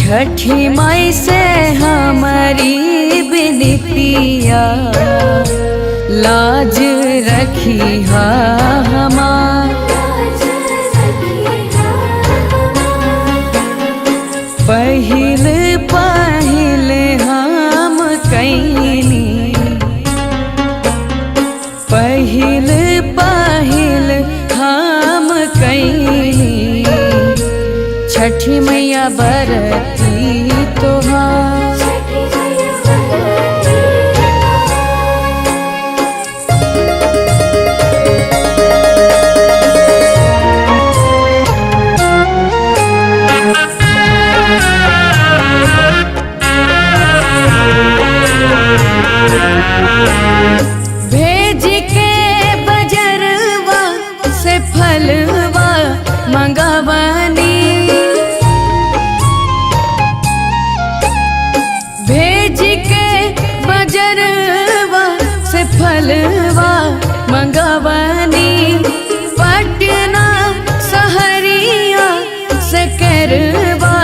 छठी माई से हमारी बिनतिया लाज रखी हमार। पहिल पहिल हम कैनी, पहिल पहिल हम कैनी छठी मैया बरती तोहार। भेज के बजरवा से फलवा मंगवानी, भेज के बजरवा से फलवा मंगवानी। पटना सहरिया से करवा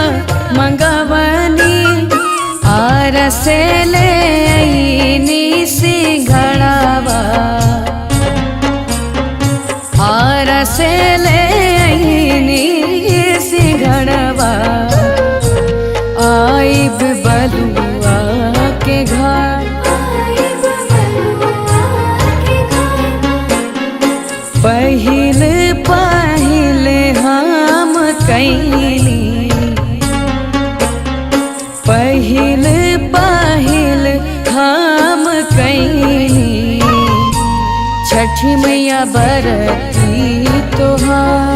मंगवानी, आरा से ले आईनी सिंघड़ावा, आरा से ले आईनी सिंघड़ावा। आइब बलुआ के घर, पहिल पहिल हम कैनी, पहिल पहिल हम कैनी छठी मैया बरती तोहार।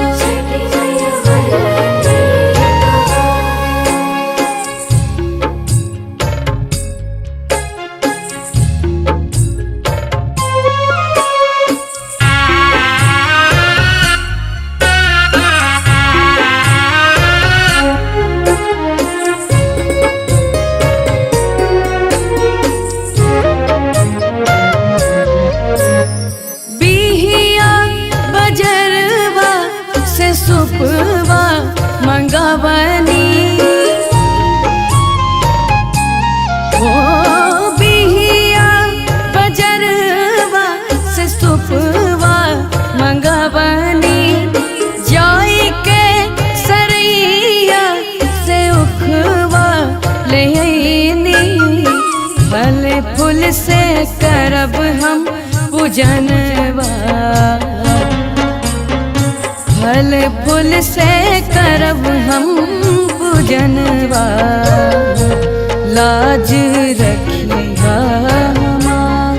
सुपवा मंगवानी, ओ बिहिया बजरवा से सुपवा मंगवानी। जाई के सरैया से उखवा ले आईनी, फल फूल से करब हम पूजनवा, फल फूल से करब हम पूजनवा। लाज रखी हमार,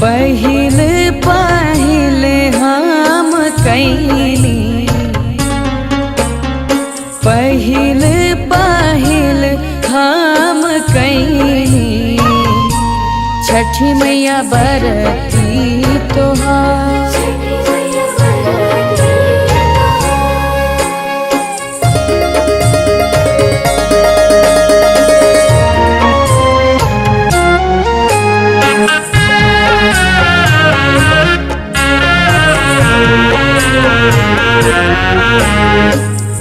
पहिल पहिल हम कैनी, पहिल पहिल हम कैनी छठी मैया बरती तोहार।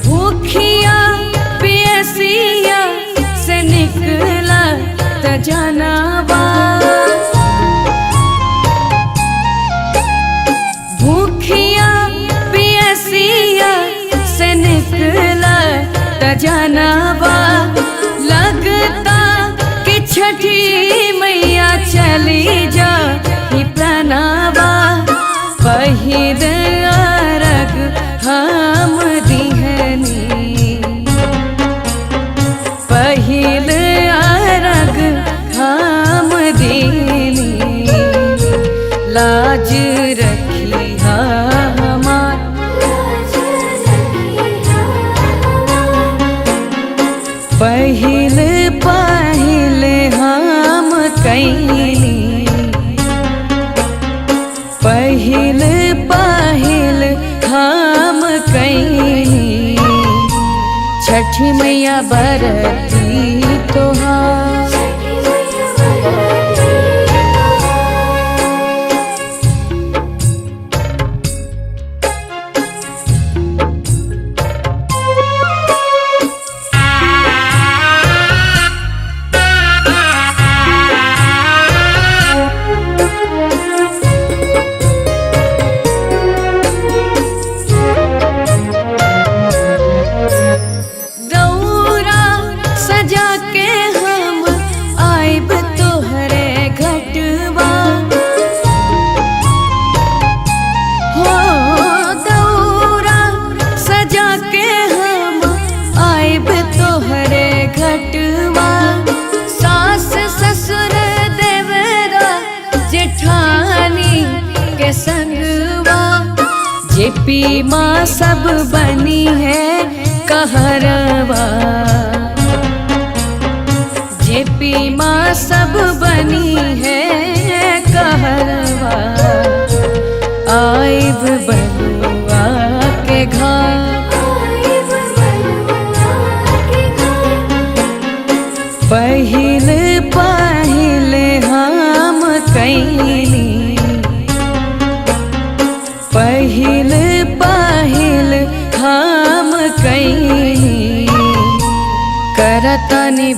भूखिया पियसिया से निकला त जानवा, भूखिया पियसिया से निकला त जानवा। लगता कि छठी मैया चली जा ही प्रणावा, पहिल अर्घ हम दिहनी, पहिल अर्घ हम देनी। लाज रखी हमार, पहिल पहिल हम कैनी, पहिल पहिल हम कैनी छठी मैया बरती तोहार। जेपी माँ सब बनी है कहरवा, जेपी माँ सब बनी है कहरवा। आइब बलुआ के घाट, पहिल पहिल हम कैली, पहिल पहिल हम कैली, करतनि